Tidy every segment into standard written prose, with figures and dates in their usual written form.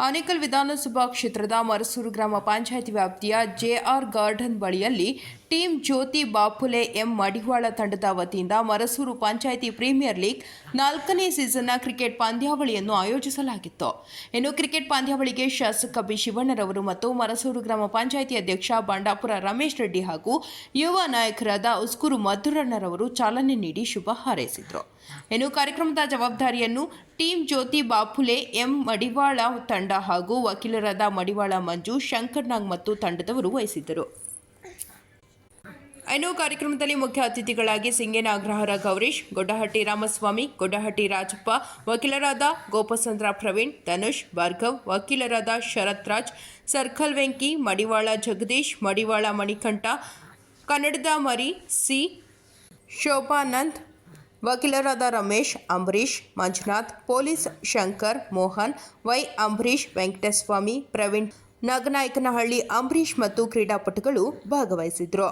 ಆನೇಕಲ್ ವಿಧಾನಸಭಾ ಕ್ಷೇತ್ರದ ಮರಸೂರು ಗ್ರಾಮ ಪಂಚಾಯಿತಿ ವ್ಯಾಪ್ತಿಯ ಜೆಆರ್ ಗಾರ್ಡನ್ ಬಳಿಯಲ್ಲಿ ಟೀಮ್ ಜ್ಯೋತಿ ಬಾಪುಲೆ ಎಂ ಮಡಿವಾಳ ತಂಡದ ವತಿಯಿಂದ ಮರಸೂರು ಪಂಚಾಯಿತಿ ಪ್ರೀಮಿಯರ್ ಲೀಗ್ 4ನೇ ಸೀಸನ್ನ ಕ್ರಿಕೆಟ್ ಪಂದ್ಯಾವಳಿಯನ್ನು ಆಯೋಜಿಸಲಾಗಿತ್ತು. ಇನ್ನು ಕ್ರಿಕೆಟ್ ಪಂದ್ಯಾವಳಿಗೆ ಶಾಸಕ ಬಿ ಶಿವಣ್ಣರವರು ಮತ್ತು ಮರಸೂರು ಗ್ರಾಮ ಪಂಚಾಯಿತಿ ಅಧ್ಯಕ್ಷ ಬಂಡಾಪುರ ರಮೇಶ್ ರೆಡ್ಡಿ ಹಾಗೂ ಯುವ ನಾಯಕರಾದ ಉಸ್ಕೂರು ಮಧುರಣ್ಣರವರು ಚಾಲನೆ ನೀಡಿ ಶುಭ ಹಾರೈಸಿದರು. ಇನ್ನು ಕಾರ್ಯಕ್ರಮದ ಜವಾಬ್ದಾರಿಯನ್ನು ಟೀಮ್ ಜ್ಯೋತಿ ಬಾಪುಲೆ ಎಂ ಮಡಿವಾಳ ತಂಡ ಹಾಗೂ ವಕೀಲರಾದ ಮಡಿವಾಳ ಮಂಜು, ಶಂಕರ್ನಾಗ್ ಮತ್ತು ತಂಡದವರು ವಹಿಸಿದ್ದರು. ಇನ್ನು ಕಾರ್ಯಕ್ರಮದಲ್ಲಿ ಮುಖ್ಯ ಅತಿಥಿಗಳಾಗಿ ಸಿಂಗೇನ ಅಗ್ರಹಾರ ಗೌರೀಶ್, ಗೊಡ್ಡಹಟ್ಟಿ ರಾಮಸ್ವಾಮಿ, ಗೊಡ್ಡಹಟ್ಟಿ ರಾಜಪ್ಪ, ವಕೀಲರಾದ ಗೋಪಸಂದ್ರ ಪ್ರವೀಣ್, ಧನುಷ್, ಭಾರ್ಗವ್, ವಕೀಲರಾದ ಶರತ್ ರಾಜ್, ಸರ್ಕಲ್ ವೆಂಕಿ, ಮಡಿವಾಳ ಜಗದೀಶ್, ಮಡಿವಾಳ ಮಣಿಕಂಠ, ಕನ್ನಡದ ಮರಿ ಸಿ ಶೋಭಾನಂದ್, ವಕೀಲರಾದ ರಮೇಶ್, ಅಂಬರೀಶ್, ಮಂಜುನಾಥ್, ಪೊಲೀಸ್ ಶಂಕರ್, ಮೋಹನ್, ವೈ ಅಂಬರೀಶ್, ವೆಂಕಟಸ್ವಾಮಿ, ಪ್ರವೀಣ್, ನಾಗನಾಯಕನಹಳ್ಳಿ ಅಂಬರೀಶ್ ಮತ್ತು ಕ್ರೀಡಾಪಟುಗಳು ಭಾಗವಹಿಸಿದ್ರು.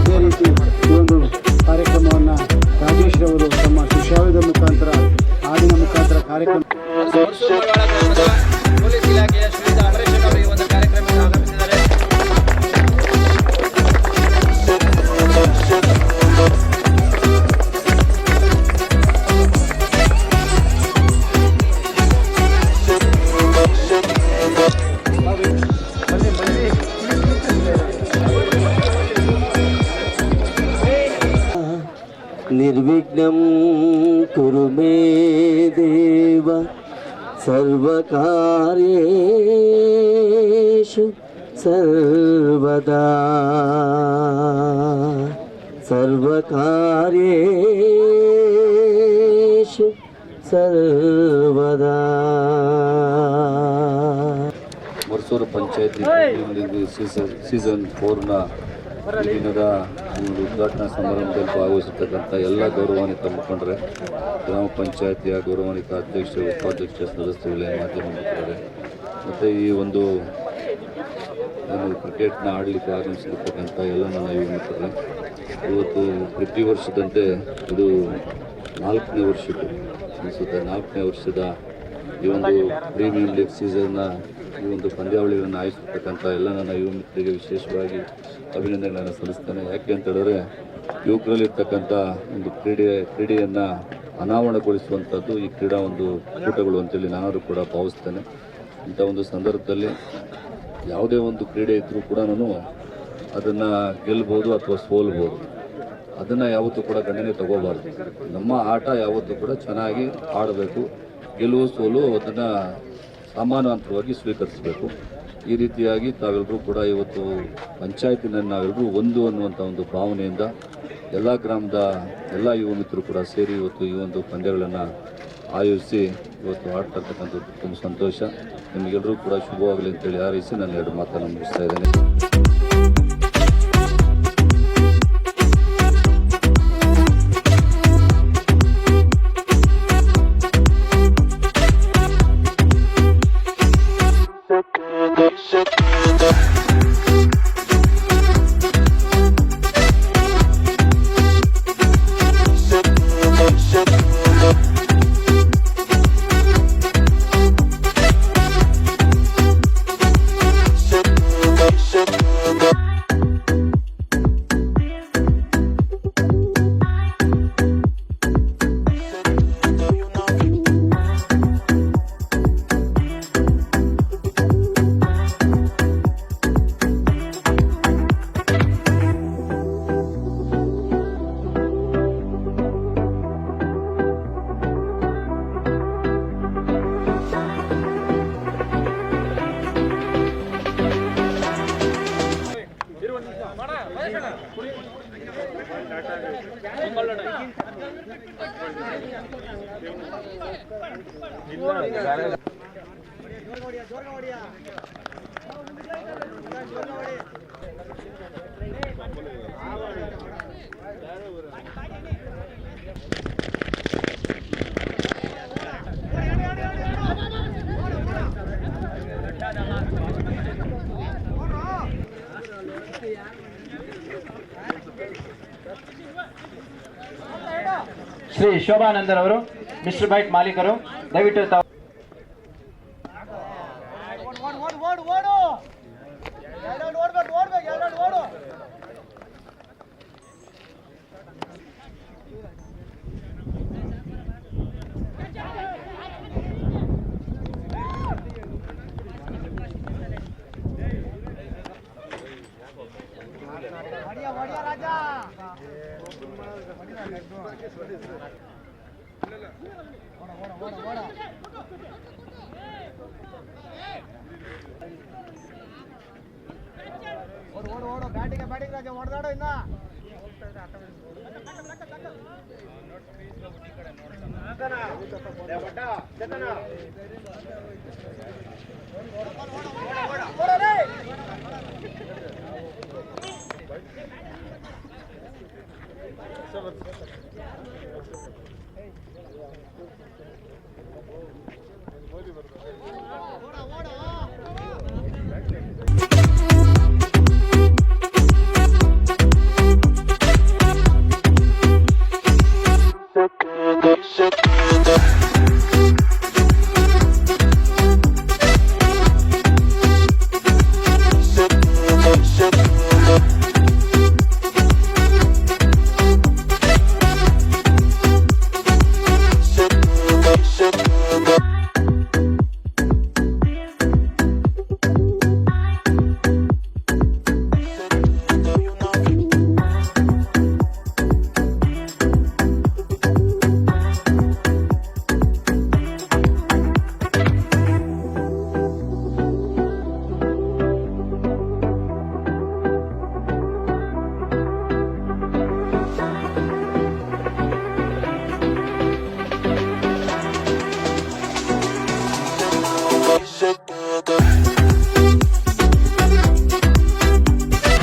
ಅದೇ ರೀತಿ ಈ ಒಂದು ಕಾರ್ಯಕ್ರಮವನ್ನು ರಾಜೇಶ್ ರವರು ತಮ್ಮ ಸುಶ್ರಾವ್ಯದ ಮುಖಾಂತರ ಹಾಡಿನ ಮುಖಾಂತರ ಕಾರ್ಯಕ್ರಮ ಪೊಲೀಸ್ ಇಲಾಖೆಯ ಶ್ರೀಯುತ ಅಂಬರೀಶ್ ಅವರು ಈ ಒಂದು ಕಾರ್ಯಕ್ರಮಕ್ಕೆ ಆಗಮಿಸಿದ್ದಾರೆ. ನಿರ್ವಿಘ್ನಂ ಕುರು ಮೇ ದೇವ ಸರ್ವಕಾರ್ಯೇಷು ಸರ್ವದಾ ಸರ್ವಕಾರ್ಯೇಷು ಸರ್ವದಾ. ಮರಸೂರು ಪಂಚಾಯತಿ ಸೀಸನ್ 4ನ ಈ ದಿನದ ಒಂದು ಉದ್ಘಾಟನಾ ಸಮಾರಂಭದಲ್ಲಿ ಭಾಗವಹಿಸಿರ್ತಕ್ಕಂಥ ಎಲ್ಲ ಗೌರವಾನ್ವಿತ ಮುಖಂಡರೆ, ಗ್ರಾಮ ಪಂಚಾಯತಿಯ ಗೌರವಾನ್ವಿತ ಅಧ್ಯಕ್ಷರು, ಉಪಾಧ್ಯಕ್ಷ ಸದಸ್ಯರುಗಳೇ, ಮಾಧ್ಯಮ ಮುಖಂಡರೆ ಮತ್ತು ಈ ಒಂದು ಕ್ರಿಕೆಟ್ನ ಆಡಲಿಕ್ಕೆ ಆಗಮಿಸಿರ್ತಕ್ಕಂಥ ಎಲ್ಲ ನನ್ನ ಯುವ ಮಿತ್ರರೇ, ಇವತ್ತು ಪ್ರತಿ ವರ್ಷದಂತೆ ಇದು 4ನೇ ವರ್ಷಕ್ಕೆ ಅನಿಸುತ್ತೆ. 4ನೇ ವರ್ಷದ ಈ ಒಂದು ಪ್ರೀಮಿಯರ್ ಲೀಗ್ ಸೀಸನ್ನ ಈ ಒಂದು ಪಂದ್ಯಾವಳಿಗಳನ್ನು ಆಯೋಜಿಸಿರ್ತಕ್ಕಂಥ ಎಲ್ಲ ನನ್ನ ಯುವ ಮಿತ್ರರಿಗೆ ವಿಶೇಷವಾಗಿ ಅಭಿನಂದನೆಗಳನ್ನು ಸಲ್ಲಿಸ್ತೇನೆ. ಯಾಕೆ ಅಂತ ಹೇಳಿದ್ರೆ, ಯುವಕರಲ್ಲಿರ್ತಕ್ಕಂಥ ಒಂದು ಕ್ರೀಡೆಯನ್ನು ಅನಾವರಣಗೊಳಿಸುವಂಥದ್ದು ಈ ಕ್ರೀಡಾ ಒಂದು ಕೂಟಗಳು ಅಂತೇಳಿ ನಾನು ಕೂಡ ಭಾವಿಸ್ತೇನೆ. ಇಂಥ ಒಂದು ಸಂದರ್ಭದಲ್ಲಿ ಯಾವುದೇ ಒಂದು ಕ್ರೀಡೆ ಇದ್ದರೂ ಕೂಡ ನಾನು ಅದನ್ನು ಗೆಲ್ಬೋದು ಅಥವಾ ಸೋಲ್ಬೋದು, ಅದನ್ನು ಯಾವತ್ತೂ ಕೂಡ ಗಣನೆ ತಗೋಬಾರ್ದು. ನಮ್ಮ ಆಟ ಯಾವತ್ತೂ ಕೂಡ ಚೆನ್ನಾಗಿ ಆಡಬೇಕು, ಗೆಲುವು ಸೋಲು ಅದನ್ನು ಸಮಾನಾಂತರವಾಗಿ ಸ್ವೀಕರಿಸಬೇಕು. ಈ ರೀತಿಯಾಗಿ ತಾವೆಲ್ಲರೂ ಕೂಡ ಇವತ್ತು ಪಂಚಾಯತಿನಲ್ಲಿ ನಾವೆಲ್ಲರೂ ಒಂದು ಅನ್ನುವಂಥ ಒಂದು ಭಾವನೆಯಿಂದ ಎಲ್ಲ ಗ್ರಾಮದ ಎಲ್ಲ ಯುವ ಮಿತ್ರರು ಕೂಡ ಸೇರಿ ಇವತ್ತು ಈ ಒಂದು ಪಂದ್ಯಗಳನ್ನು ಆಯೋಜಿಸಿ ಇವತ್ತು ಆಡ್ತಾ ಇರ್ತಕ್ಕಂಥದ್ದು ತುಂಬ ಸಂತೋಷ. ನಿಮಗೆಲ್ಲರೂ ಕೂಡ ಶುಭವಾಗಲಿ ಅಂತೇಳಿ ಹಾರೈಸಿ ನಾನು 2 ಮಾತನ್ನು ಮುಗಿಸ್ತಾ ಇದ್ದೇನೆ. ಶ್ರೀ ಶೋಭಾನಂದನ್ ಅವರು ಮಿಸ್ಟರ್ ಬೈಟ್ ಮಾಲೀಕರು ದಯವಿಟ್ಟು ತಾವು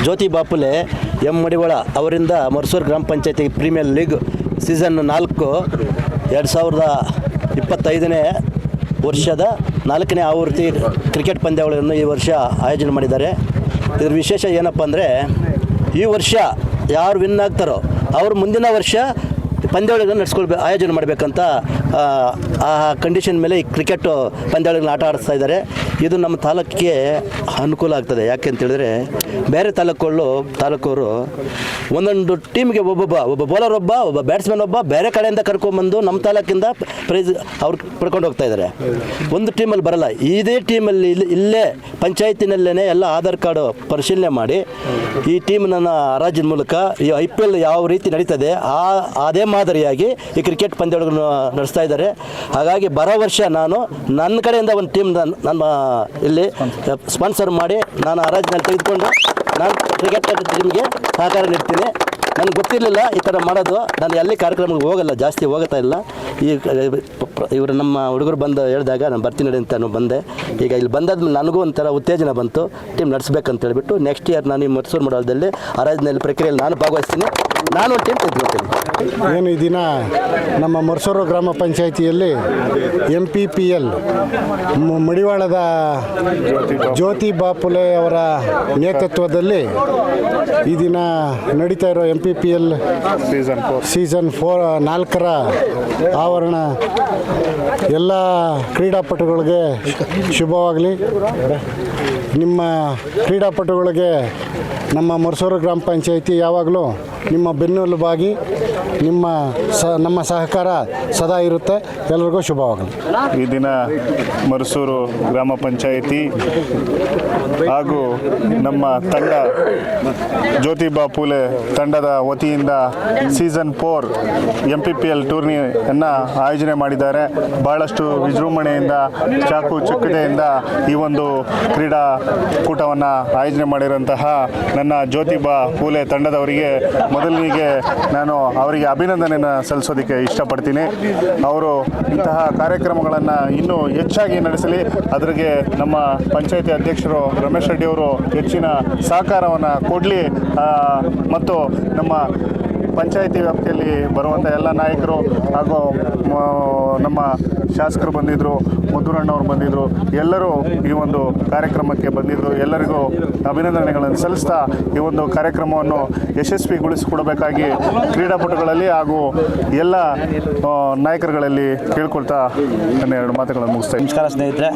ಜ್ಯೋತಿ ಬಾಪುಲೆ ಎಂ ಮಡಿವಾಳ ಅವರಿಂದ ಮರ್ಸೂರು ಗ್ರಾಮ ಪಂಚಾಯತಿ ಪ್ರೀಮಿಯರ್ ಲೀಗ್ ಸೀಸನ್ 4 2025ನೇ ವರ್ಷದ 4ನೇ ಆವೃತ್ತಿ ಕ್ರಿಕೆಟ್ ಪಂದ್ಯಾವಳಿಯನ್ನು ಈ ವರ್ಷ ಆಯೋಜನೆ ಮಾಡಿದ್ದಾರೆ. ಇದರ ವಿಶೇಷ ಏನಪ್ಪ ಅಂದರೆ ಈ ವರ್ಷ ಯಾರು ವಿನ್ ಆಗ್ತಾರೋ ಅವರು ಮುಂದಿನ ವರ್ಷ ಪಂದ್ಯಾವಳಿಗಳನ್ನು ಆಯೋಜನೆ ಮಾಡಬೇಕಂತ ಆ ಕಂಡೀಷನ್ ಮೇಲೆ ಈ ಕ್ರಿಕೆಟ್ ಪಂದ್ಯಾವಳಿಗಳನ್ನ ಆಟ ಆಡಿಸ್ತಾ ಇದ್ದಾರೆ. ಇದು ನಮ್ಮ ತಾಲೂಕಿಗೆ ಅನುಕೂಲ ಆಗ್ತದೆ. ಯಾಕೆ ಅಂತೇಳಿದ್ರೆ ಬೇರೆ ತಾಲೂಕವರು ಒಂದೊಂದು ಟೀಮ್ಗೆ ಒಬ್ಬ ಬೌಲರ್ ಒಬ್ಬ ಬ್ಯಾಟ್ಸ್ಮನ್ ಬೇರೆ ಕಡೆಯಿಂದ ಕರ್ಕೊಂಡ್ಬಂದು ನಮ್ಮ ತಾಲೂಕಿಂದ ಪ್ರೈಸ್ ಅವ್ರು ಪಡ್ಕೊಂಡು ಹೋಗ್ತಾ ಇದ್ದಾರೆ. ಒಂದು ಟೀಮಲ್ಲಿ ಬರಲ್ಲ. ಇದೇ ಟೀಮಲ್ಲಿ ಇಲ್ಲೇ ಪಂಚಾಯತಿನಲ್ಲೇ ಎಲ್ಲ ಆಧಾರ್ ಕಾರ್ಡು ಪರಿಶೀಲನೆ ಮಾಡಿ ಈ ಟೀಮ್ನ ಹರಾಜಿನ ಮೂಲಕ ಈ IPL ಯಾವ ರೀತಿ ನಡೀತದೆ ಅದೇ ಮಾದರಿಯಾಗಿ ಈ ಕ್ರಿಕೆಟ್ ಪಂದ್ಯಗಳನ್ನು ನಡೆಸ್ತಾ ಇದ್ದಾರೆ. ಹಾಗಾಗಿ ಬರೋ ವರ್ಷ ನಾನು ನನ್ನ ಕಡೆಯಿಂದ ಒಂದು ಟೀಮ್ ನನ್ನ ಇಲ್ಲಿ ಸ್ಪಾನ್ಸರ್ ಮಾಡಿ ನಾನು ಹರಾಜಿನಲ್ಲಿ ತೆಗೆದುಕೊಂಡು ನಾನು ಕ್ರಿಕೆಟ್ ಟೀಮ್ಗೆ ಸಹಕಾರ ನೀಡ್ತೀನಿ. ನನಗೆ ಗೊತ್ತಿರಲಿಲ್ಲ ಈ ಥರ ಮಾಡೋದು. ನಾನು ಎಲ್ಲಿ ಕಾರ್ಯಕ್ರಮಕ್ಕೆ ಹೋಗಲ್ಲ, ಜಾಸ್ತಿ ಹೋಗ್ತಾ ಇಲ್ಲ. ಇವರು ನಮ್ಮ ಹುಡುಗರು ಬಂದು ಹೇಳಿದಾಗ ನಾನು ಬರ್ತೀನಿ ನಡಿ ಅಂತ ನಾನು ಬಂದೆ. ಈಗ ಇಲ್ಲಿ ಬಂದಾದ್ಮೇಲೆ ನನಗೂ ಒಂಥರ ಉತ್ತೇಜನ ಬಂತು, ಟೀಮ್ ನಡೆಸ್ಬೇಕಂತ ಹೇಳ್ಬಿಟ್ಟು ನೆಕ್ಸ್ಟ್ ಇಯರ್ ನಾನು ಈ ಮರ್ಸೂರು ಮಂಡಲದಲ್ಲಿ ಹರಾಜಿನಲ್ಲಿ ಪ್ರಕ್ರಿಯೆಯಲ್ಲಿ ನಾನು ಭಾಗವಹಿಸ್ತೀನಿ. ನಾನು ಒಂದು ಟೀಮ್ ತೆಗೆದುಕೊಳ್ತೀನಿ. ಏನು ಈ ದಿನ ನಮ್ಮ ಮರ್ಸೂರು ಗ್ರಾಮ ಪಂಚಾಯಿತಿಯಲ್ಲಿ MPPL ಮಡಿವಾಳದ ಜ್ಯೋತಿ ಬಾಪುಲೆ ಅವರ ನೇತೃತ್ವದಲ್ಲಿ ಈ ದಿನ ನಡೀತಾ ಇರೋ MPPL ಸೀಸನ್ 4ರ ಆವರಣ ಎಲ್ಲ ಕ್ರೀಡಾಪಟುಗಳಿಗೆ ಶುಭವಾಗಲಿ. ನಿಮ್ಮ ಕ್ರೀಡಾಪಟುಗಳಿಗೆ ನಮ್ಮ ಮರ್ಸೂರು ಗ್ರಾಮ ಪಂಚಾಯಿತಿ ಯಾವಾಗಲೂ ನಿಮ್ಮ ಬೆನ್ನೆಲುಬಾಗಿ ನಮ್ಮ ಸಹಕಾರ ಸದಾ ಇರುತ್ತೆ. ಎಲ್ಲರಿಗೂ ಶುಭವಾಗಲಿ. ಈ ದಿನ ಮರ್ಸೂರು ಗ್ರಾಮ ಪಂಚಾಯಿತಿ ಹಾಗೂ ನಮ್ಮ ತಂಡ ಜ್ಯೋತಿ ಬಾಪುಲೆ ತಂಡದ ವತಿಯಿಂದ ಸೀಸನ್ 4 MPPL ಟೂರ್ನಿಯನ್ನು ಆಯೋಜನೆ ಮಾಡಿದ್ದಾರೆ. ಭಾಳಷ್ಟು ವಿಜೃಂಭಣೆಯಿಂದ ಚಾಕು ಚಕ್ಕಟೆಯಿಂದ ಈ ಒಂದು ಕ್ರೀಡಾಕೂಟವನ್ನು ಆಯೋಜನೆ ಮಾಡಿರುವಂತಹ ನನ್ನ ಜ್ಯೋತಿ ಬಾಪುಲೆ ತಂಡದವರಿಗೆ ಮೊದಲಿಗೆ ನಾನು ಅವರಿಗೆ ಅಭಿನಂದನೆಯನ್ನು ಸಲ್ಲಿಸೋದಕ್ಕೆ ಇಷ್ಟಪಡ್ತೀನಿ. ಅವರು ಇಂತಹ ಕಾರ್ಯಕ್ರಮಗಳನ್ನು ಇನ್ನೂ ಹೆಚ್ಚಾಗಿ ನಡೆಸಲಿ. ಅದರಿಗೆ ನಮ್ಮ ಪಂಚಾಯತಿ ಅಧ್ಯಕ್ಷರು ರಮೇಶ್ ರೆಡ್ಡಿ ಅವರು ಹೆಚ್ಚಿನ ಸಹಕಾರವನ್ನು ಕೊಡಲಿ ಮತ್ತು ನಮ್ಮ ಪಂಚಾಯಿತಿ ವ್ಯಾಪ್ತಿಯಲ್ಲಿ ಬರುವಂಥ ಎಲ್ಲ ನಾಯಕರು ಹಾಗೂ ನಮ್ಮ ಶಾಸಕರು ಬಂದಿದ್ದರು, ಮುದ್ದುರಣ್ಣವ್ರು ಬಂದಿದ್ದರು, ಎಲ್ಲರೂ ಈ ಒಂದು ಕಾರ್ಯಕ್ರಮಕ್ಕೆ ಬಂದಿದ್ದರು. ಎಲ್ಲರಿಗೂ ಅಭಿನಂದನೆಗಳನ್ನು ಸಲ್ಲಿಸ್ತಾ ಈ ಒಂದು ಕಾರ್ಯಕ್ರಮವನ್ನು ಯಶಸ್ವಿಗೊಳಿಸಿಕೊಡಬೇಕಾಗಿ ಕ್ರೀಡಾಪಟುಗಳಲ್ಲಿ ಹಾಗೂ ಎಲ್ಲ ನಾಯಕರುಗಳಲ್ಲಿ ಕೇಳ್ಕೊಳ್ತಾ ನನ್ನ 2 ಮಾತುಗಳನ್ನು ಮುಗಿಸ್ತಾ ನಮಸ್ಕಾರ ಸ್ನೇಹಿತರೆ.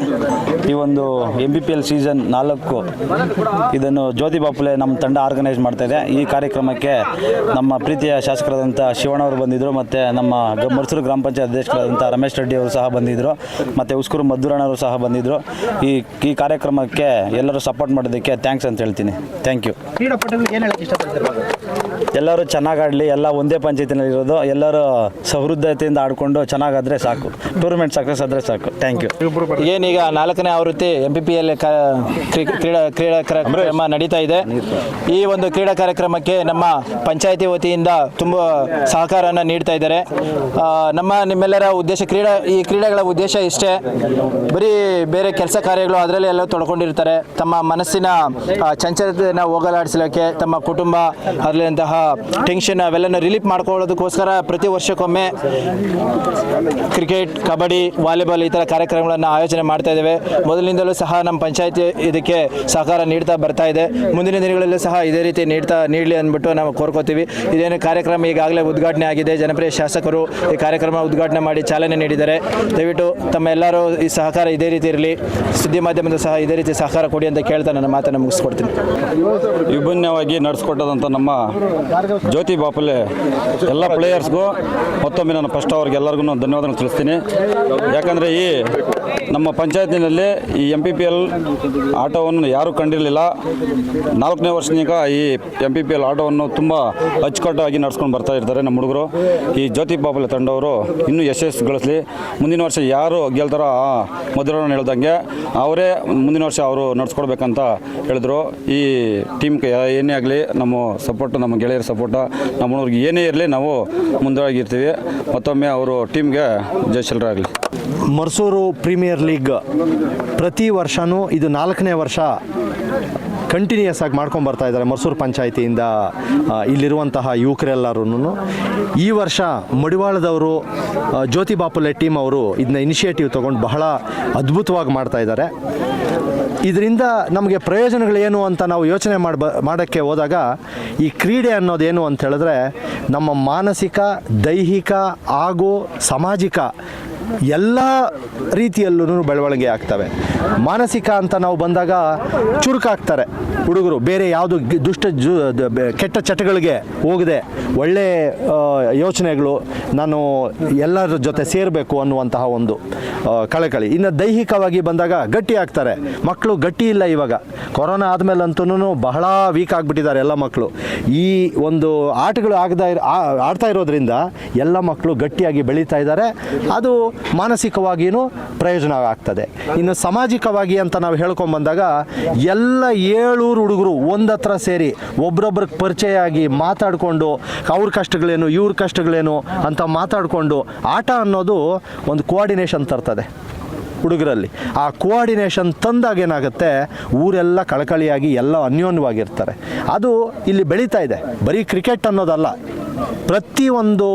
ಈ ಒಂದು MPPL ಸೀಸನ್ 4 ಇದನ್ನು ಜ್ಯೋತಿ ಬಾಪುಲೆ ನಮ್ಮ ತಂಡ ಆರ್ಗನೈಸ್ ಮಾಡ್ತಾಯಿದೆ. ಈ ಕಾರ್ಯಕ್ರಮಕ್ಕೆ ನಮ್ಮ ಪ್ರೀತಿಯ ಶಾಸಕರಾದಂಥ ಶಿವಣ್ಣವರು ಬಂದಿದ್ದರು, ಮತ್ತು ನಮ್ಮ ಮರ್ಸೂರು ಗ್ರಾಮ ಪಂಚಾಯತ್ ಅಧ್ಯಕ್ಷರಾದಂಥ ರಮೇಶ್ ರೆಡ್ಡಿ ಅವರು ಸಹ ಬಂದಿದ್ದರು, ಮತ್ತು ಉಸ್ಕೂರು ಮದ್ದೂರಣ್ಣವರು ಸಹ ಬಂದಿದ್ದರು. ಈ ಕಾರ್ಯಕ್ರಮಕ್ಕೆ ಎಲ್ಲರೂ ಸಪೋರ್ಟ್ ಮಾಡೋದಕ್ಕೆ ಥ್ಯಾಂಕ್ಸ್ ಅಂತ ಹೇಳ್ತೀನಿ. Thank you. ಕ್ರೀಡಾಪಟುಗಳಿಗೆ ಏನು ಹೇಳಕ್ಕೆ ಇಷ್ಟಪಡ್ತೀರಾ? ಎಲ್ಲರೂ ಚೆನ್ನಾಗಿ ಆಡಲಿ, ಎಲ್ಲ ಒಂದೇ ಪಂಚಾಯತಿನಲ್ಲಿರೋದು, ಎಲ್ಲರೂ ಸಹೃದಯತೆಯಿಂದ ಆಡಿಕೊಂಡು ಚೆನ್ನಾಗಾದರೆ ಸಾಕು, ಟೂರ್ನಮೆಂಟ್ ಸಕ್ಸಸ್ ಆದರೆ ಸಾಕು. Thank you. ಏನೀಗ 4ನೇ ಆವೃತ್ತಿ MPPL ಕ್ರೀಡಾ ಕಾರ್ಯಕ್ರಮ ನಡೀತಾ ಇದೆ. ಈ ಒಂದು ಕ್ರೀಡಾ ಕಾರ್ಯಕ್ರಮಕ್ಕೆ ನಮ್ಮ ಪಂಚಾಯಿತಿ ವತಿಯಿಂದ ತುಂಬ ಸಹಕಾರವನ್ನು ನೀಡ್ತಾ ಇದ್ದಾರೆ. ನಿಮ್ಮೆಲ್ಲರ ಉದ್ದೇಶ ಈ ಕ್ರೀಡೆಗಳ ಉದ್ದೇಶ ಇಷ್ಟೇ, ಬರೀ ಬೇರೆ ಕೆಲಸ ಕಾರ್ಯಗಳು ಅದರಲ್ಲಿ ಎಲ್ಲ ತೊಡ್ಕೊಂಡಿರ್ತಾರೆ. ತಮ್ಮ ಮನಸ್ಸಿನ ಚಂಚಲತೆಯನ್ನು ಹೋಗಲಾಡಿಸಲಿಕ್ಕೆ, ತಮ್ಮ ಕುಟುಂಬ ಅದರಲ್ಲಿಂತಹ ಟೆನ್ಷನ್ ಅವೆಲ್ಲನೂ ರಿಲೀಫ್ ಮಾಡ್ಕೊಳ್ಳೋದಕ್ಕೋಸ್ಕರ ಪ್ರತಿ ವರ್ಷಕ್ಕೊಮ್ಮೆ ಕ್ರಿಕೆಟ್, ಕಬಡ್ಡಿ, ವಾಲಿಬಾಲ್ ಈ ಥರ ಕಾರ್ಯಕ್ರಮಗಳನ್ನು ಆಯೋಜನೆ ಮಾಡ್ತಾ ಇದ್ದೇವೆ. ಮೊದಲಿನಿಂದಲೂ ಸಹ ನಮ್ಮ ಪಂಚಾಯಿತಿ ಇದಕ್ಕೆ ಸಹಕಾರ ನೀಡ್ತಾ ಬರ್ತಾ ಇದೆ. ಮುಂದಿನ ದಿನಗಳಲ್ಲೂ ಸಹ ಇದೇ ರೀತಿ ನೀಡಲಿ ಅಂದ್ಬಿಟ್ಟು ನಾವು ಕೋರ್ಕೋತೀವಿ. ಇದೇನು ಕಾರ್ಯಕ್ರಮ ಈಗಾಗಲೇ ಉದ್ಘಾಟನೆ ಆಗಿದೆ. ಜನಪ್ರಿಯ ಶಾಸಕರು ಈ ಕಾರ್ಯಕ್ರಮ ಉದ್ಘಾಟನೆ ಮಾಡಿ ಚಾಲನೆ ನೀಡಿದ್ದಾರೆ. ದಯವಿಟ್ಟು ತಮ್ಮ ಎಲ್ಲರೂ ಈ ಸಹಕಾರ ಇದೇ ರೀತಿ ಇರಲಿ, ಸುದ್ದಿ ಮಾಧ್ಯಮದ ಸಹ ಇದೇ ರೀತಿ ಸಹಕಾರ ಕೊಡಿ ಅಂತ ಕೇಳ್ತಾ ನನ್ನ ಮಾತನ್ನು ಮುಗಿಸ್ಕೊಡ್ತೀನಿ. ವಿಭಿನ್ನವಾಗಿ ನಡೆಸ್ಕೊಟ್ಟದಂಥ ನಮ್ಮ ಜ್ಯೋತಿ ಬಾಪುಲೆ ಎಲ್ಲ ಪ್ಲೇಯರ್ಸ್ಗೂ ಮತ್ತೊಮ್ಮೆ ನಾನು ಫಸ್ಟ್ ಅವ್ರಿಗೆಲ್ಲರಿಗೂ ಧನ್ಯವಾದಗಳು ತಿಳಿಸ್ತೀನಿ. ಯಾಕಂದರೆ ಈ ನಮ್ಮ ಪಂಚಾಯತಿನಲ್ಲಿ ಈ MPPL ಆಟವನ್ನು ಯಾರೂ ಕಂಡಿರಲಿಲ್ಲ. 4ನೇ ವರ್ಷದಿಂದ ಈ MPPL ಆಟವನ್ನು ತುಂಬ ಅಚ್ಚುಕಟ್ಟಾಗಿ ನಡ್ಸ್ಕೊಂಡು ಬರ್ತಾ ಇರ್ತಾರೆ ನಮ್ಮ ಹುಡುಗರು. ಈ ಜ್ಯೋತಿ ಬಾಪುಲೆ ತಂಡವರು ಇನ್ನೂ ಯಶಸ್ಸುಗೊಳಿಸಲಿ. ಮುಂದಿನ ವರ್ಷ ಯಾರು ಗೆಲ್ತಾರೋ ಆ ಮೊದಲನ್ನು ಹೇಳ್ದಂಗೆ ಅವರೇ ಮುಂದಿನ ವರ್ಷ ಅವರು ನಡ್ಸ್ಕೊಡ್ಬೇಕಂತ ಹೇಳಿದ್ರು. ಈ ಟೀಮ್ಗೆ ಏನೇ ಆಗಲಿ ನಮ್ಮ ಸಪೋರ್ಟು, ನಮ್ಮ ಗೆಳೆಯರ ಸಪೋರ್ಟ, ನಮ್ಮ ಹುಡುಗರಿಗೆ ಏನೇ ಇರಲಿ ನಾವು ಮುಂದಾಗಿರ್ತೀವಿ. ಮತ್ತೊಮ್ಮೆ ಅವರು ಟೀಮ್ಗೆ ಜಯಶೀಲರಾಗಲಿ. ಮರ್ಸೂರು ಪ್ರೀಮಿಯರ್ ಲೀಗ್ ಪ್ರತಿ ವರ್ಷವೂ ಇದು 4ನೇ ವರ್ಷ ಕಂಟಿನ್ಯೂಯಸ್ ಆಗಿ ಮಾಡ್ಕೊಂಡು ಬರ್ತಾ ಇದ್ದಾರೆ ಮರ್ಸೂರು ಪಂಚಾಯಿತಿಯಿಂದ ಇಲ್ಲಿರುವಂತಹ ಯುವಕರೆಲ್ಲರೂ. ಈ ವರ್ಷ ಮಡಿವಾಳದವರು ಜ್ಯೋತಿ ಬಾಪುಲೆ ಟೀಮ್ ಅವರು ಇದನ್ನ ಇನಿಷಿಯೇಟಿವ್ ತೊಗೊಂಡು ಬಹಳ ಅದ್ಭುತವಾಗಿ ಮಾಡ್ತಾ ಇದ್ದಾರೆ. ಇದರಿಂದ ನಮಗೆ ಪ್ರಯೋಜನಗಳೇನು ಅಂತ ನಾವು ಯೋಚನೆ ಮಾಡೋಕ್ಕೆ ಹೋದಾಗ ಈ ಕ್ರೀಡೆ ಅನ್ನೋದೇನು ಅಂತ ಹೇಳಿದ್ರೆ ನಮ್ಮ ಮಾನಸಿಕ, ದೈಹಿಕ ಹಾಗೂ ಸಾಮಾಜಿಕ ಎಲ್ಲ ರೀತಿಯಲ್ಲೂ ಬೆಳವಣಿಗೆ ಆಗ್ತವೆ. ಮಾನಸಿಕ ಅಂತ ನಾವು ಬಂದಾಗ ಚುರುಕಾಗ್ತಾರೆ ಹುಡುಗರು, ಬೇರೆ ಯಾವುದು ಕೆಟ್ಟ ಚಟಗಳಿಗೆ ಹೋಗದೆ ಒಳ್ಳೆ ಯೋಚನೆಗಳು, ನಾನು ಎಲ್ಲರ ಜೊತೆ ಸೇರಬೇಕು ಅನ್ನುವಂತಹ ಒಂದು ಕಳಕಳಿ. ಇನ್ನು ದೈಹಿಕವಾಗಿ ಬಂದಾಗ ಗಟ್ಟಿ ಆಗ್ತಾರೆ ಮಕ್ಕಳು. ಗಟ್ಟಿ ಇಲ್ಲ ಇವಾಗ, ಕೊರೋನಾ ಆದಮೇಲಂತೂ ಬಹಳ ವೀಕ್ ಆಗಿಬಿಟ್ಟಿದ್ದಾರೆ ಎಲ್ಲ ಮಕ್ಕಳು. ಈ ಒಂದು ಆಟಗಳು ಆಡ್ತಾ ಇರೋದ್ರಿಂದ ಎಲ್ಲ ಮಕ್ಕಳು ಗಟ್ಟಿಯಾಗಿ ಬೆಳೀತಾ ಇದ್ದಾರೆ. ಅದು ಮಾನಸಿಕವಾಗಿಯೂ ಪ್ರಯೋಜನ ಆಗ್ತದೆ. ಇನ್ನು ಸಾಮಾಜಿಕವಾಗಿ ಅಂತ ನಾವು ಹೇಳ್ಕೊಂಬಂದಾಗ ಎಲ್ಲ 7 ಹುಡುಗರು ಒಂದತ್ರ ಸೇರಿ ಒಬ್ರೊಬ್ರಿಗೆ ಪರಿಚಯ ಆಗಿ ಮಾತಾಡಿಕೊಂಡು ಅವ್ರ ಕಷ್ಟಗಳೇನು ಇವ್ರ ಕಷ್ಟಗಳೇನು ಅಂತ ಮಾತಾಡಿಕೊಂಡು ಆಟ ಅನ್ನೋದು ಒಂದು ಕೋಆರ್ಡಿನೇಷನ್ ತರ್ತದೆ ಹುಡುಗರಲ್ಲಿ. ಆ ಕೋಆರ್ಡಿನೇಷನ್ ತಂದಾಗ ಏನಾಗುತ್ತೆ, ಊರೆಲ್ಲ ಕಳಕಳಿಯಾಗಿ ಎಲ್ಲ ಅನ್ಯೋನ್ಯವಾಗಿರ್ತಾರೆ. ಅದು ಇಲ್ಲಿ ಬೆಳೀತಾ ಇದೆ. ಬರೀ ಕ್ರಿಕೆಟ್ ಅನ್ನೋದಲ್ಲ, ಪ್ರತಿಯೊಂದು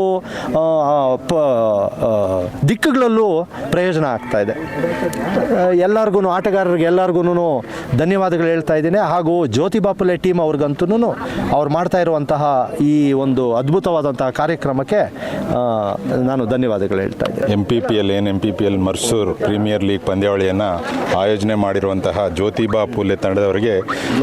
ದಿಕ್ಕುಗಳಲ್ಲೂ ಪ್ರಯೋಜನ ಆಗ್ತಾ ಇದೆ. ಎಲ್ಲರಿಗೂ, ಆಟಗಾರರಿಗೆ ಎಲ್ಲರಿಗೂ ಧನ್ಯವಾದಗಳು ಹೇಳ್ತಾ ಇದ್ದೀನಿ. ಹಾಗೂ ಜ್ಯೋತಿ ಬಾಪುಲೆ ಟೀಮ್ ಅವ್ರಿಗಂತೂ ಅವ್ರು ಮಾಡ್ತಾ ಇರುವಂತಹ ಈ ಒಂದು ಅದ್ಭುತವಾದಂತಹ ಕಾರ್ಯಕ್ರಮಕ್ಕೆ ನಾನು ಧನ್ಯವಾದಗಳು ಹೇಳ್ತಾ ಇದ್ದೀನಿ. MPPL ಮರ್ಸೂರು ಪ್ರೀಮಿಯರ್ ಲೀಗ್ ಪಂದ್ಯಾವಳಿಯನ್ನು ಆಯೋಜನೆ ಮಾಡಿರುವಂತಹ ಜ್ಯೋತಿ ಬಾಪುಲೆ ತಂಡದವರಿಗೆ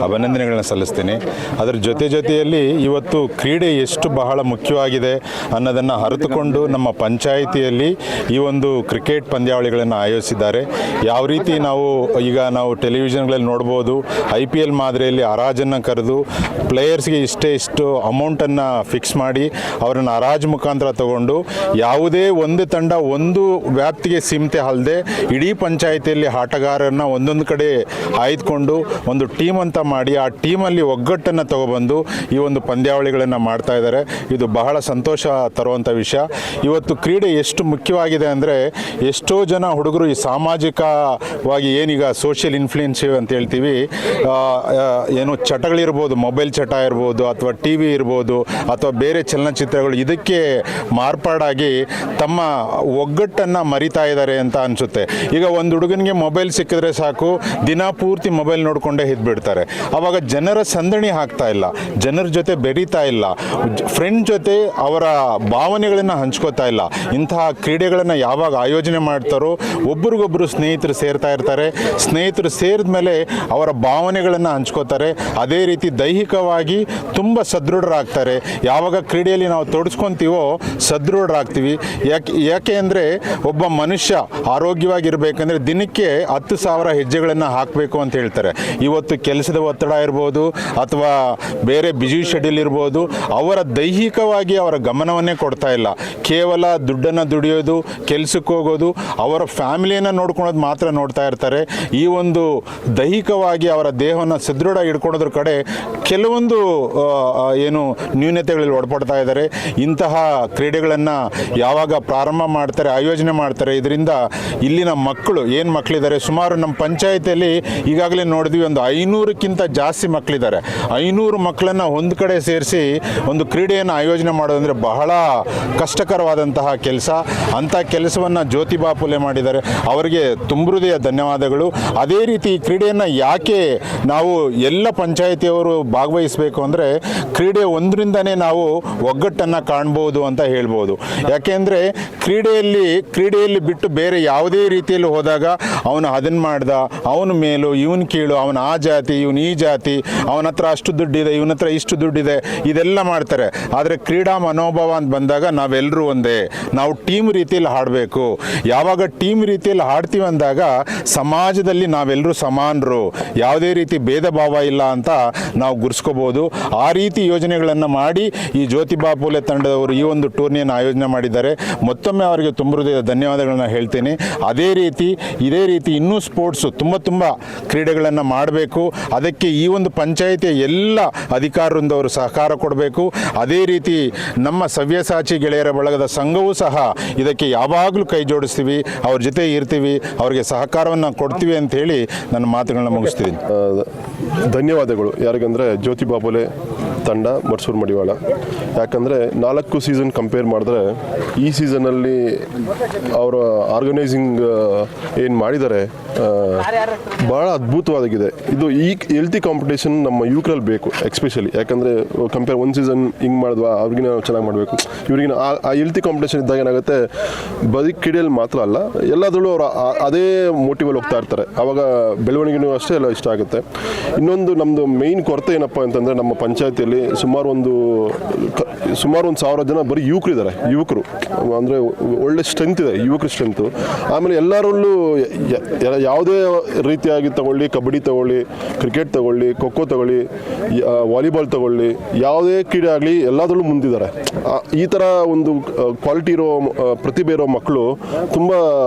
ಅಭಿನಂದನೆಗಳನ್ನು ಸಲ್ಲಿಸ್ತೀನಿ. ಅದರ ಜೊತೆಯಲ್ಲಿ ಇವತ್ತು ಕ್ರೀಡೆ ಎಷ್ಟು ಬಹಳ ಮುಖ್ಯವಾಗಿದೆ ಅನ್ನೋದನ್ನು ಅರಿತುಕೊಂಡು ನಮ್ಮ ಪಂಚಾಯಿತಿಯಲ್ಲಿ ಈ ಒಂದು ಕ್ರಿಕೆಟ್ ಪಂದ್ಯಾವಳಿಗಳನ್ನು ಆಯೋಜಿಸಿದ್ದಾರೆ. ಯಾವ ರೀತಿ ನಾವು ಟೆಲಿವಿಷನ್ಗಳಲ್ಲಿ ನೋಡ್ಬೋದು, IPL ಮಾದರಿಯಲ್ಲಿ ಹರಾಜನ್ನು ಕರೆದು ಪ್ಲೇಯರ್ಸ್ಗೆ ಇಷ್ಟು ಅಮೌಂಟನ್ನು ಫಿಕ್ಸ್ ಮಾಡಿ ಅವರನ್ನು ಹರಾಜು ಮುಖಾಂತರ ತಗೊಂಡು ಯಾವುದೇ ಒಂದು ತಂಡ ಒಂದು ವ್ಯಾಪ್ತಿಗೆ ಸೀಮಿತ ಅಲ್ಲದೆ ಇಡೀ ಪಂಚಾಯಿತಿಯಲ್ಲಿ ಆಟಗಾರರನ್ನು ಒಂದೊಂದು ಕಡೆ ಆಯ್ದುಕೊಂಡು ಒಂದು ಟೀಮ್ ಅಂತ ಮಾಡಿ ಆ ಟೀಮಲ್ಲಿ ಒಗ್ಗಟ್ಟನ್ನು ತಗೊಬಂದು ಈ ಒಂದು ಪಂದ್ಯಾವಳಿಗಳನ್ನು ಮಾಡ್ತಾ ಇದ್ದಾರೆ. ಇದು ಬಹಳ ಸಂತೋಷ ತರುವಂಥ ವಿಷಯ. ಇವತ್ತು ಕ್ರೀಡೆ ಎಷ್ಟು ಮುಖ್ಯವಾಗಿದೆ ಅಂದರೆ ಎಷ್ಟೋ ಜನ ಹುಡುಗರು ಈ ಸಾಮಾಜಿಕವಾಗಿ ಏನೀಗ ಸೋಷಿಯಲ್ ಇನ್ಫ್ಲುಯೆನ್ಸಿವ್ ಅಂತ ಹೇಳ್ತೀವಿ, ಏನು ಚಟಗಳಿರ್ಬೋದು, ಮೊಬೈಲ್ ಚಟ ಇರ್ಬೋದು ಅಥವಾ ಟಿ ವಿ ಇರ್ಬೋದು ಅಥವಾ ಬೇರೆ ಚಲನಚಿತ್ರಗಳು, ಇದಕ್ಕೆ ಮಾರ್ಪಾಡಾಗಿ ತಮ್ಮ ಒಗ್ಗಟ್ಟನ್ನು ಮರಿತಾ ಇದ್ದಾರೆ ಅಂತ ಅನಿಸುತ್ತೆ. ಈಗ ಒಂದು ಹುಡುಗನಿಗೆ ಮೊಬೈಲ್ ಸಿಕ್ಕಿದ್ರೆ ಸಾಕು, ದಿನ ಪೂರ್ತಿ ಮೊಬೈಲ್ ನೋಡಿಕೊಂಡೇ ಇದ್ಬಿಡ್ತಾರೆ. ಆವಾಗ ಜನರ ಸಂದಣಿ ಆಗ್ತಾ ಇಲ್ಲ, ಜನರ ಜೊತೆ ಬೆರೀತಾ ಇಲ್ಲ, ಫ್ರೆಂಡ್ ಜೊತೆ ಅವರ ಭಾವನೆಗಳನ್ನು ಹಂಚ್ಕೋತಾ ಇಲ್ಲ. ಇಂತಹ ಕ್ರೀಡೆಗಳನ್ನು ಯಾವಾಗ ಆಯೋಜನೆ ಮಾಡ್ತಾರೋ ಒಬ್ರಿಗೊಬ್ಬರು ಸ್ನೇಹಿತರು ಸೇರ್ತಾ ಇರ್ತಾರೆ. ಸ್ನೇಹಿತರು ಸೇರಿದ ಮೇಲೆ ಅವರ ಭಾವನೆಗಳನ್ನು ಹಂಚ್ಕೋತಾರೆ. ಅದೇ ರೀತಿ ದೈಹಿಕವಾಗಿ ತುಂಬ ಸದೃಢರಾಗ್ತಾರೆ. ಯಾವಾಗ ಕ್ರೀಡೆಯಲ್ಲಿ ನಾವು ತೊಡಸ್ಕೊತೀವೋ ಸದೃಢರಾಗ್ತೀವಿ. ಯಾಕೆ ಅಂದರೆ ಒಬ್ಬ ಮನುಷ್ಯ ಆರೋಗ್ಯವಾಗಿರಬೇಕಂದ್ರೆ ದಿನಕ್ಕೆ 10,000 ಹೆಜ್ಜೆಗಳನ್ನು ಹಾಕಬೇಕು ಅಂತ ಹೇಳ್ತಾರೆ. ಇವತ್ತು ಕೆಲಸದ ಒತ್ತಡ ಇರ್ಬೋದು ಅಥವಾ ಬೇರೆ ಬ್ಯುಸಿ ಶೆಡ್ಯೂಲ್ ಇರ್ಬೋದು, ಅವರ ದೈಹಿಕವಾಗಿ ಅವರ ಗಮನವನ್ನೇ ಕೊಡ್ತಾ ಇಲ್ಲ. ಕೇವಲ ದುಡ್ಡನ್ನು ದುಡಿಯೋದು, ಕೆಲಸಕ್ಕೆ ಹೋಗೋದು, ಅವರ ಫ್ಯಾಮಿಲಿಯನ್ನು ನೋಡ್ಕೊಳೋದು ಮಾತ್ರ ನೋಡ್ತಾ ಇರ್ತಾರೆ. ಈ ಒಂದು ದೈಹಿಕವಾಗಿ ಅವರ ದೇಹವನ್ನು ಸದೃಢ ಇಟ್ಕೊಳೋದ್ರ ಕಡೆ ಕೆಲವೊಂದು ಏನು ನ್ಯೂನತೆಗಳಲ್ಲಿ ಒಳಪಡ್ತಾ ಇದ್ದಾರೆ. ಇಂತಹ ಕ್ರೀಡೆಗಳನ್ನು ಯಾವಾಗ ಪ್ರಾರಂಭ ಮಾಡ್ತಾರೆ, ಆಯೋಜನೆ ಮಾಡ್ತಾರೆ, ಇದರಿಂದ ಇಲ್ಲಿನ ಮಕ್ಕಳು ಏನು ಮಕ್ಕಳಿದ್ದಾರೆ, ಸುಮಾರು ನಮ್ಮ ಪಂಚಾಯತಿಯಲ್ಲಿ ಈಗಾಗಲೇ ನೋಡಿದ್ವಿ ಒಂದು 500ಕ್ಕಿಂತ ಜಾಸ್ತಿ ಮಕ್ಕಳಿದ್ದಾರೆ. 500 ಮಕ್ಕಳನ್ನು ಒಂದು ಕಡೆ ಸೇರಿಸಿ ಒಂದು ಕ್ರೀಡೆಯನ್ನು ಆಯೋಜನೆ ಮಾಡೋದಂದರೆ ಬಹಳ ಕಷ್ಟಕರವಾದಂತಹ ಕೆಲಸ. ಅಂಥ ಕೆಲಸವನ್ನು ಜ್ಯೋತಿ ಬಾಪುಲೆ ಮಾಡಿದ್ದಾರೆ. ಅವರಿಗೆ ತುಂಬ ಹೃದಯ ಧನ್ಯವಾದಗಳು. ಅದೇ ರೀತಿ ಈ ಕ್ರೀಡೆಯನ್ನು ಯಾಕೆ ನಾವು ಎಲ್ಲ ಪಂಚಾಯಿತಿಯವರು ಭಾಗವಹಿಸಬೇಕು ಅಂದರೆ ಕ್ರೀಡೆ ಒಂದರಿಂದನೇ ನಾವು ಒಗ್ಗಟ್ಟನ್ನು ಕಾಣ್ಬೋದು ಅಂತ ಹೇಳ್ಬೋದು. ಯಾಕೆಂದರೆ ಕ್ರೀಡೆಯಲ್ಲಿ ಬಿಟ್ಟು ಬೇರೆ ಯಾವುದೇ ರೀತಿಯಲ್ಲಿ ಹೋದಾಗ ಅವನು ಅದನ್ನು ಮಾಡ್ದ, ಅವನ ಮೇಲೂ ಇವನು ಕೀಳು, ಅವನ ಆ ಜಾತಿ ಇವನು ಈ ಜಾತಿ, ಅವನ ಹತ್ರ ಅಷ್ಟು ದುಡ್ಡಿದೆ, ಇವನ ಹತ್ರ ಇಷ್ಟು ದುಡ್ಡಿದೆ, ಇದೆಲ್ಲ ಮಾಡ್ತಾರೆ. ಆದರೆ ಕ್ರೀಡಾ ಮನೋಭಾವ ಅಂತ ಬಂದಾಗ ನಾವೆಲ್ಲರೂ ಒಂದೇ, ನಾವು ಟೀಮ್ ರೀತಿಯಲ್ಲಿ ಹಾಡಬೇಕು. ಯಾವಾಗ ಟೀಮ್ ರೀತಿಯಲ್ಲಿ ಹಾಡ್ತೀವಿ ಅಂದಾಗ ಸಮಾಜದಲ್ಲಿ ನಾವೆಲ್ಲರೂ ಸಮಾನರು, ಯಾವುದೇ ರೀತಿ ಭೇದ ಭಾವ ಇಲ್ಲ ಅಂತ ನಾವು ಗುರ್ಸ್ಕೋಬೋದು. ಆ ರೀತಿ ಯೋಜನೆಗಳನ್ನು ಮಾಡಿ ಈ ಜ್ಯೋತಿ ಬಾಪುಲೆ ತಂಡದವರು ಈ ಒಂದು ಟೂರ್ನಿಯನ್ನು ಆಯೋಜನೆ ಮಾಡಿದ್ದಾರೆ. ಮತ್ತೊಮ್ಮೆ ಅವರಿಗೆ ತುಂಬ ಹೃದಯದ ಧನ್ಯವಾದಗಳನ್ನ ಹೇಳ್ತೀನಿ. ಇದೇ ರೀತಿ ಇನ್ನೂ ಸ್ಪೋರ್ಟ್ಸು ತುಂಬ ಕ್ರೀಡೆಗಳನ್ನು ಮಾಡಬೇಕು. ಅದಕ್ಕೆ ಈ ಒಂದು ಪಂಚಾಯಿತಿಯ ಎಲ್ಲ ಅಧಿಕಾರವೃಂದವರು ಸಹಕಾರ ಕೊಡಬೇಕು. ಅದೇ ರೀತಿ ನಮ್ಮ ಸವ್ಯಸಾಚಿ ಗೆಳೆಯರ ಬಳಗದ ಸಂಘವೂ ಸಹ ಇದಕ್ಕೆ ಯಾವಾಗಲೂ ಕೈ ಜೋಡಿಸ್ತೀವಿ, ಅವ್ರ ಜೊತೆ ಇರ್ತೀವಿ, ಅವರಿಗೆ ಸಹಕಾರವನ್ನು ಕೊಡ್ತೀವಿ ಅಂತ ಹೇಳಿ ನನ್ನ ಮಾತುಗಳನ್ನ ಮುಗಿಸ್ತೀನಿ. ಧನ್ಯವಾದಗಳು. ಯಾರಿಗಂದರೆ ಜ್ಯೋತಿ ಬಾಪುಲೆ ತಂಡ ಮರ್ಸೂರು ಮಡಿವಾಳ. ಯಾಕಂದರೆ 4 ಸೀಸನ್ ಕಂಪೇರ್ ಮಾಡಿದ್ರೆ ಈ ಸೀಸನಲ್ಲಿ ಅವರ ಆರ್ಗನೈಸಿಂಗ್ ಏನು ಮಾಡಿದ್ದಾರೆ ಭಾಳ ಅದ್ಭುತವಾಗಿದೆ. ಇದು ಈ ಹೆಲ್ತಿ ಕಾಂಪಿಟೇಷನ್ ನಮ್ಮ ಯುವಕರಲ್ಲಿ ಬೇಕು ಎಕ್ಸ್ಪೆಷಲಿ. ಯಾಕಂದರೆ ಕಂಪೇರ್ ಒಂದು ಸೀಸನ್ ಹಿಂಗೆ ಮಾಡಿದ್ವಾ ಅವ್ರಿಗಿನ ನಾವು ಚೆನ್ನಾಗಿ ಮಾಡಬೇಕು, ಇವ್ರಿಗಿನ ಆ ಹೆಲ್ತಿ ಕಾಂಪಿಟೇಷನ್ ಇದ್ದಾಗ ಏನಾಗುತ್ತೆ, ಬರೀ ಕ್ರೀಡೆಯಲ್ಲಿ ಮಾತ್ರ ಅಲ್ಲ ಎಲ್ಲದರಲ್ಲೂ ಅವರು ಅದೇ ಮೋಟಿವಲ್ಲಿ ಹೋಗ್ತಾ ಇರ್ತಾರೆ. ಆವಾಗ ಬೆಳವಣಿಗೆನೂ ಅಷ್ಟೇ ಎಲ್ಲ ಇಷ್ಟ ಆಗುತ್ತೆ. ಇನ್ನೊಂದು ನಮ್ಮದು ಮೇಯ್ನ್ ಕೊರತೆ ಏನಪ್ಪ ಅಂತಂದರೆ ನಮ್ಮ ಪಂಚಾಯತಿಯಲ್ಲಿ ಸುಮಾರು ಒಂದು 1,000 ಜನ ಬರೀ ಯುವಕರು ಅಂದರೆ ಒಳ್ಳೆ ಸ್ಟ್ರೆಂತ್ ಇದೆ, ಯುವಕರ ಸ್ಟ್ರೆಂತು. ಆಮೇಲೆ ಎಲ್ಲರಲ್ಲೂ ಯಾವುದೇ ರೀತಿಯಾಗಿ ತಗೊಳ್ಳಿ, ಕಬಡ್ಡಿ ತಗೊಳ್ಳಿ, ಕ್ರಿಕೆಟ್ ತಗೊಳ್ಳಿ, ಖೋ ತಗೊಳ್ಳಿ, ವಾಲಿಬಾಲ್ ತಗೊಳ್ಳಿ, ಯಾವುದೇ ಕ್ರೀಡೆ ಆಗಲಿ ಎಲ್ಲದರಲ್ಲೂ ಮುಂದಿದ್ದಾರೆ. ಈ ಥರ ಒಂದು ಕ್ವಾಲಿಟಿ ಇರೋ ಪ್ರತಿಭೆ ಇರೋ ಮಕ್ಕಳು ತುಂಬ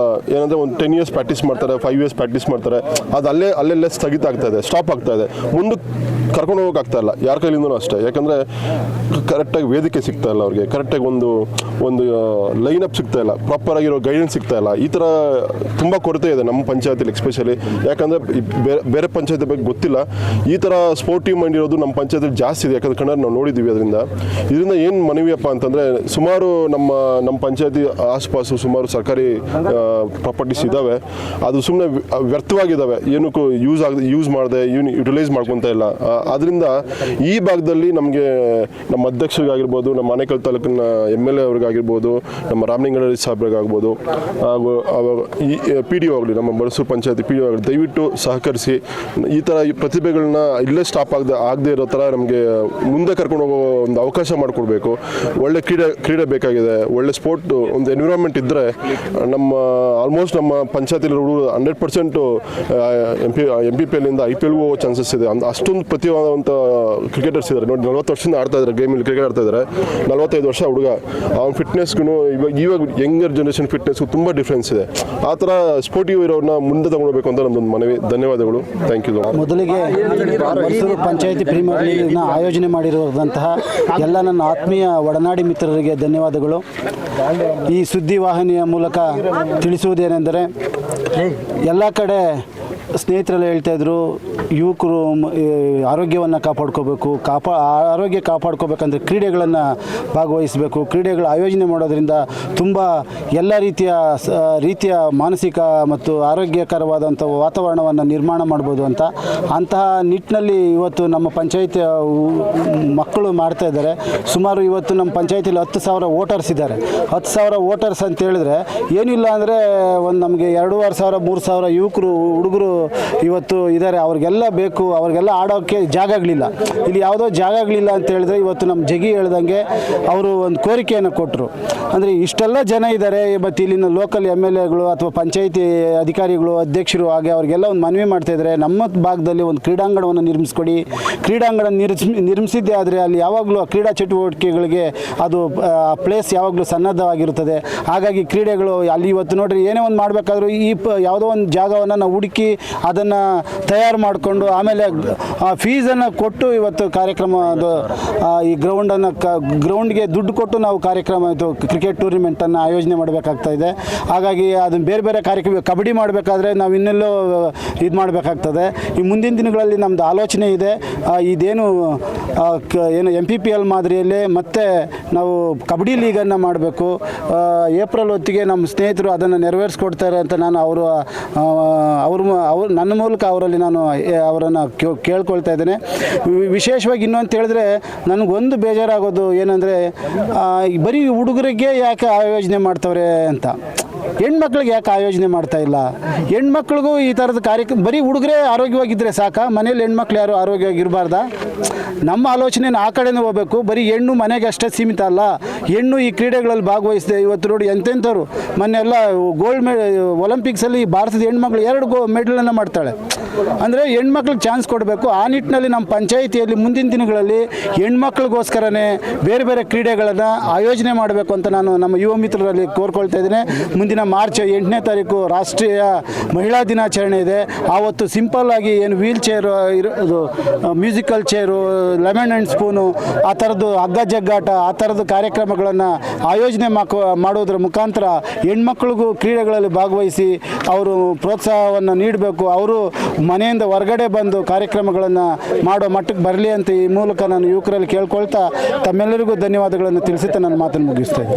ಏನಂದರೆ ಒಂದು 10 years ಪ್ರಾಕ್ಟೀಸ್ ಮಾಡ್ತಾರೆ, 5 years ಪ್ರಾಕ್ಟೀಸ್ ಮಾಡ್ತಾರೆ. ಅದು ಅಲ್ಲೆಲ್ಲೇ ಸ್ಥಗಿತ ಆಗ್ತಾ ಇದೆ, ಸ್ಟಾಪ್ ಆಗ್ತಾ ಇದೆ, ಮುಂದಕ್ಕೆ ಕರ್ಕೊಂಡು ಹೋಗೋಕ್ಕಾಗ್ತಾ ಇಲ್ಲ ಯಾರ ಕೈಲಿಂದನೂ ಅಷ್ಟೇ. ಯಾಕಂದರೆ ಕರೆಕ್ಟಾಗಿ ವೇದಿಕೆ ಸಿಗ್ತಾ ಇಲ್ಲ ಅವ್ರಿಗೆ, ಕರೆಕ್ಟಾಗಿ ಒಂದು ಲೈನಪ್ ಸಿಗ್ತಾ ಇಲ್ಲ, ಪ್ರಾಪರಾಗಿರೋ ಗೈಡೆನ್ಸ್ ಸಿಗ್ತಾ ಇಲ್ಲ. ಈ ಥರ ತುಂಬ ಕೊರತೆ ಇದೆ ನಮ್ಮ ಪಂಚಾಯತಿಲಿ ಎಕ್ಸ್ಪೆಷಲಿ. ಯಾಕಂದರೆ ಬೇರೆ ಪಂಚಾಯತಿ ಬಗ್ಗೆ ಗೊತ್ತಿಲ್ಲ. ಈ ಥರ ಸ್ಪೋರ್ಟಿವ್ ಮೈಂಡ್ ಇರೋದು ನಮ್ಮ ಪಂಚಾಯತಿಲಿ ಜಾಸ್ತಿ ಇದೆ. ಯಾಕಂದ್ರೆ ಕನ್ನಡ ನಾವು ನೋಡಿದ್ದೀವಿ. ಇದರಿಂದ ಏನು ಮನವಿಯಪ್ಪ ಅಂತಂದರೆ ಸುಮಾರು ನಮ್ಮ ಪಂಚಾಯತಿ ಆಸುಪಾಸು ಸುಮಾರು ಸರ್ಕಾರಿ ಪ್ರಾಪರ್ಟೀಸ್ ಇದ್ದಾವೆ, ಅದು ಸುಮ್ಮನೆ ವ್ಯರ್ಥವಾಗಿದ್ದಾವೆ, ಏನಕ್ಕೂ ಯೂಸ್ ಮಾಡದೆ ಯುಟಿಲೈಸ್ ಮಾಡ್ಕೊತಾ ಇಲ್ಲ. ಅದರಿಂದ ಈ ಭಾಗದಲ್ಲಿ ನಮಗೆ ನಮ್ಮ ಅಧ್ಯಕ್ಷರಿಗಾಗಿರ್ಬೋದು, ನಮ್ಮ ಆನೇಕಲ್ ತಾಲೂಕಿನ MLA ಅವ್ರಿಗಾಗಿರ್ಬೋದು, ನಮ್ಮ ರಾಮಲಿಂಗರೆಡ್ಡಿ ಸಾಹೇಬ್ರಿಗಾಗ್ಬೋದು, ಹಾಗೂ ಈ PDO ಆಗಲಿ, ನಮ್ಮ ಮರಸೂರು ಪಂಚಾಯತಿ PDO ಆಗಲಿ, ದಯವಿಟ್ಟು ಸಹಕರಿಸಿ ಈ ಥರ ಪ್ರತಿಭೆಗಳನ್ನ ಇಲ್ಲೇ ಸ್ಟಾಪ್ ಆಗದೆ ಇರೋ ಥರ ನಮಗೆ ಮುಂದೆ ಕರ್ಕೊಂಡು ಹೋಗೋ ಒಂದು ಅವಕಾಶ ಮಾಡಿಕೊಡ್ಬೇಕು. ಒಳ್ಳೆ ಕ್ರೀಡೆ ಬೇಕಾಗಿದೆ. ಒಳ್ಳೆ ಸ್ಪೋರ್ಟ್ ಒಂದು ಎನ್ವಿರಾನ್ಮೆಂಟ್ ಇದ್ದರೆ ಆಲ್ಮೋಸ್ಟ್ ನಮ್ಮ ಪಂಚಾಯತಿಲಿ 100% MPPL ಇಂದ IPL ಹೋಗೋ ಚಾನ್ಸಸ್ ಇದೆ. ಅಷ್ಟೊಂದು ಪ್ರತಿಯೊಬ್ಬ ಆರೋಗ್ಯವಾದಂಥ ಕ್ರಿಕೆಟರ್ಸ್ ಇದ್ದಾರೆ ನೋಡಿ. 40 ವರ್ಷದಿಂದ ಆಡ್ತಾ ಇದ್ದಾರೆ, ಗೇಮಲ್ಲಿ ಕ್ರಿಕೆಟ್ ಆಡ್ತಾ ಇದ್ದಾರೆ. 45 ವರ್ಷ ಹುಡುಗ, ಅವನ ಫಿಟ್ನೆಸ್ಗೂ ಇವಾಗ ಯಂಗರ್ ಜನರೇಷನ್ ಫಿಟ್ನೆಸ್ಗೂ ತುಂಬ ಡಿಫ್ರೆನ್ಸ್ ಇದೆ. ಆ ಥರ ಸ್ಪೋರ್ಟಿವ್ ಇರೋರನ್ನ ಮುಂದೆ ತಗೊಳ್ಬೇಕು ಅಂತ ನಮ್ಮದೊಂದು ಮನವಿ. ಧನ್ಯವಾದಗಳು. Thank you. ಮೊದಲಿಗೆ ಮೈಸೂರು ಪಂಚಾಯಿತಿ ಪ್ರೀಮಿಯರ್ ಲೀಗ್ನ ಆಯೋಜನೆ ಮಾಡಿರುವಂತಹ ಎಲ್ಲ ನನ್ನ ಆತ್ಮೀಯ ಒಡನಾಡಿ ಮಿತ್ರರಿಗೆ ಧನ್ಯವಾದಗಳು. ಈ ಸುದ್ದಿವಾಹಿನಿಯ ಮೂಲಕ ತಿಳಿಸುವುದೇನೆಂದರೆ, ಎಲ್ಲ ಕಡೆ ಸ್ನೇಹಿತರೆಲ್ಲ ಹೇಳ್ತಾಯಿದ್ರು ಯುವಕರು ಆರೋಗ್ಯವನ್ನು ಕಾಪಾಡ್ಕೋಬೇಕು, ಆರೋಗ್ಯ ಕಾಪಾಡ್ಕೋಬೇಕಂದ್ರೆ ಕ್ರೀಡೆಗಳನ್ನು ಭಾಗವಹಿಸಬೇಕು. ಕ್ರೀಡೆಗಳ ಆಯೋಜನೆ ಮಾಡೋದ್ರಿಂದ ತುಂಬ ಎಲ್ಲ ರೀತಿಯ ಮಾನಸಿಕ ಮತ್ತು ಆರೋಗ್ಯಕರವಾದಂಥ ವಾತಾವರಣವನ್ನು ನಿರ್ಮಾಣ ಮಾಡ್ಬೋದು ಅಂತ. ಅಂತಹ ನಿಟ್ಟಿನಲ್ಲಿ ಇವತ್ತು ನಮ್ಮ ಪಂಚಾಯಿತಿಯ ಮಕ್ಕಳು ಮಾಡ್ತಾ ಇದ್ದಾರೆ. ಸುಮಾರು ಇವತ್ತು ನಮ್ಮ ಪಂಚಾಯಿತಿಯಲ್ಲಿ 10,000 ವೋಟರ್ಸ್ ಇದ್ದಾರೆ. 10,000 ವೋಟರ್ಸ್ ಅಂತ ಹೇಳಿದ್ರೆ ಏನಿಲ್ಲ ಅಂದರೆ ಒಂದು ನಮಗೆ 2,500-3,000 ಯುವಕರು ಹುಡುಗರು ಇವತ್ತು ಇದ್ದಾರೆ. ಅವ್ರಿಗೆಲ್ಲ ಬೇಕು, ಅವ್ರಿಗೆಲ್ಲ ಆಡೋಕ್ಕೆ ಜಾಗಗಳಿಲ್ಲ. ಇಲ್ಲಿ ಯಾವುದೋ ಜಾಗಗಳಿಲ್ಲ ಅಂತ ಹೇಳಿದ್ರೆ ಇವತ್ತು ನಮ್ಮ ಜಗಿ ಹೇಳ್ದಂಗೆ ಅವರು ಒಂದು ಕೋರಿಕೆಯನ್ನು ಕೊಟ್ಟರು. ಅಂದರೆ ಇಷ್ಟೆಲ್ಲ ಜನ ಇದ್ದಾರೆ, ಮತ್ತು ಇಲ್ಲಿನ ಲೋಕಲ್ MLAಗಳು ಅಥವಾ ಪಂಚಾಯಿತಿ ಅಧಿಕಾರಿಗಳು, ಅಧ್ಯಕ್ಷರು ಹಾಗೆ ಅವ್ರಿಗೆಲ್ಲ ಒಂದು ಮನವಿ ಮಾಡ್ತಾಯಿದ್ದಾರೆ, ನಮ್ಮ ಭಾಗದಲ್ಲಿ ಒಂದು ಕ್ರೀಡಾಂಗಣವನ್ನು ನಿರ್ಮಿಸ್ಕೊಡಿ. ಕ್ರೀಡಾಂಗಣ ನಿರ್ಮಿಸಿದ್ದೇ ಆದರೆ ಅಲ್ಲಿ ಯಾವಾಗಲೂ ಕ್ರೀಡಾ ಚಟುವಟಿಕೆಗಳಿಗೆ ಅದು ಪ್ಲೇಸ್ ಯಾವಾಗಲೂ ಸನ್ನದ್ಧವಾಗಿರುತ್ತದೆ. ಹಾಗಾಗಿ ಕ್ರೀಡೆಗಳು ಅಲ್ಲಿ ಇವತ್ತು ನೋಡಿರಿ ಏನೇ ಒಂದು ಮಾಡಬೇಕಾದ್ರೂ ಯಾವುದೋ ಒಂದು ಜಾಗವನ್ನು ನಾವು ಹುಡುಕಿ ಅದನ್ನು ತಯಾರು ಮಾಡಿಕೊಂಡು ಆಮೇಲೆ ಫೀಸನ್ನು ಕೊಟ್ಟು ಇವತ್ತು ಕಾರ್ಯಕ್ರಮ ಅದು ಈ ಗ್ರೌಂಡ್ಗೆ ದುಡ್ಡು ಕೊಟ್ಟು ನಾವು ಕಾರ್ಯಕ್ರಮ ಇದು ಕ್ರಿಕೆಟ್ ಟೂರ್ನಿಮೆಂಟನ್ನು ಆಯೋಜನೆ ಮಾಡಬೇಕಾಗ್ತಾಯಿದೆ. ಹಾಗಾಗಿ ಅದನ್ನು ಬೇರೆ ಬೇರೆ ಕಾರ್ಯಕ್ರಮ ಕಬಡ್ಡಿ ಮಾಡಬೇಕಾದ್ರೆ ನಾವು ಇನ್ನೆಲ್ಲೋ ಇದು ಮಾಡಬೇಕಾಗ್ತದೆ. ಈ ಮುಂದಿನ ದಿನಗಳಲ್ಲಿ ನಮ್ಮದು ಆಲೋಚನೆ ಇದೆ, ಇದೇನು MPPL ಮಾದರಿಯಲ್ಲೇ ಮತ್ತೆ ನಾವು ಕಬಡ್ಡಿ ಲೀಗನ್ನು ಮಾಡಬೇಕು. ಏಪ್ರಿಲ್ ಹೊತ್ತಿಗೆ ನಮ್ಮ ಸ್ನೇಹಿತರು ಅದನ್ನು ನೆರವೇರಿಸ್ಕೊಡ್ತಾರೆ ಅಂತ ನಾನು ಅವರು ನನ್ನ ಮೂಲಕ ಅವರನ್ನು ಕೇಳ್ಕೊಳ್ತಾ ಇದ್ದೇನೆ. ವಿಶೇಷವಾಗಿ ಇನ್ನೊಂದು ಹೇಳಿದ್ರೆ ನನಗೊಂದು ಬೇಜಾರಾಗೋದು ಏನಂದರೆ, ಬರೀ ಹುಡುಗರಿಗೆ ಯಾಕೆ ಆಯೋಜನೆ ಮಾಡ್ತವ್ರೆ ಅಂತ. ಹೆಣ್ಮಕ್ಳಿಗೆ ಯಾಕೆ ಆಯೋಜನೆ ಮಾಡ್ತಾ ಇಲ್ಲ? ಹೆಣ್ಮಕ್ಳಿಗೂ ಈ ಥರದ ಕಾರ್ಯಕ್ರಮ ಬರೀ ಹುಡುಗರೇ ಆರೋಗ್ಯವಾಗಿದ್ದರೆ ಸಾಕಾ? ಮನೇಲಿ ಹೆಣ್ಮಕ್ಳು ಯಾರು ಆರೋಗ್ಯವಾಗಿರಬಾರ್ದಾ? ನಮ್ಮ ಆಲೋಚನೆನ ಆ ಕಡೆನೇ ಹೋಗಬೇಕು. ಬರೀ ಹೆಣ್ಣು ಮನೆಗೆ ಅಷ್ಟೇ ಸೀಮಿತ ಅಲ್ಲ, ಹೆಣ್ಣು ಈ ಕ್ರೀಡೆಗಳಲ್ಲಿ ಭಾಗವಹಿಸಿದೆ. ಇವತ್ತು ನೋಡಿ ಎಂತೆಂಥವ್ರು ಮೊನ್ನೆ ಎಲ್ಲ ಗೋಲ್ಡ್ ಒಲಿಂಪಿಕ್ಸಲ್ಲಿ ಭಾರತದ ಹೆಣ್ಮಕ್ಳು 2 ಮೆಡಲನ್ನು ಮಾಡ್ತಾಳೆ. ಅಂದರೆ ಹೆಣ್ಮಕ್ಳಿಗೆ ಚಾನ್ಸ್ ಕೊಡಬೇಕು. ಆ ನಿಟ್ಟಿನಲ್ಲಿ ನಮ್ಮ ಪಂಚಾಯಿತಿಯಲ್ಲಿ ಮುಂದಿನ ದಿನಗಳಲ್ಲಿ ಹೆಣ್ಮಕ್ಳಿಗೋಸ್ಕರನೇ ಬೇರೆ ಬೇರೆ ಕ್ರೀಡೆಗಳನ್ನು ಆಯೋಜನೆ ಮಾಡಬೇಕು ಅಂತ ನಾನು ನಮ್ಮ ಯುವ ಮಿತ್ರರಲ್ಲಿ ಕೋರ್ಕೊಳ್ತಾ ಇದ್ದೀನಿ. ಮುಂದಿನ ಮಾರ್ಚ್ 8ನೇ ತಾರೀಕು ರಾಷ್ಟ್ರೀಯ ಮಹಿಳಾ ದಿನಾಚರಣೆ ಇದೆ. ಆವತ್ತು ಸಿಂಪಲ್ ಆಗಿ ಏನು ವೀಲ್ ಚೇರ್ ಇರೋದು, musical chair, lemon and spoon, ಆ ಥರದ್ದು ಹಗ್ಗ ಜಗ್ಗಾಟ, ಆ ಥರದ್ದು ಕಾರ್ಯಕ್ರಮಗಳನ್ನು ಆಯೋಜನೆ ಮಾಡೋದ್ರ ಮುಖಾಂತರ ಹೆಣ್ಮಕ್ಳಿಗೂ ಕ್ರೀಡೆಗಳಲ್ಲಿ ಭಾಗವಹಿಸಿ ಅವರು ಪ್ರೋತ್ಸಾಹವನ್ನು ನೀಡಬೇಕು. ಅವರು ಮನೆಯಿಂದ ಹೊರಗಡೆ ಬಂದು ಕಾರ್ಯಕ್ರಮಗಳನ್ನು ಮಾಡೋ ಮಟ್ಟಕ್ಕೆ ಬರಲಿ ಅಂತ ಈ ಮೂಲಕ ನಾನು ಯುವಕರಲ್ಲಿ ಕೇಳ್ಕೊಳ್ತಾ ತಮ್ಮೆಲ್ಲರಿಗೂ ಧನ್ಯವಾದಗಳನ್ನು ತಿಳಿಸುತ್ತಾ ನನ್ನ ಮಾತನ್ನು ಮುಗಿಸ್ತಾ ಇದ್ದೀನಿ.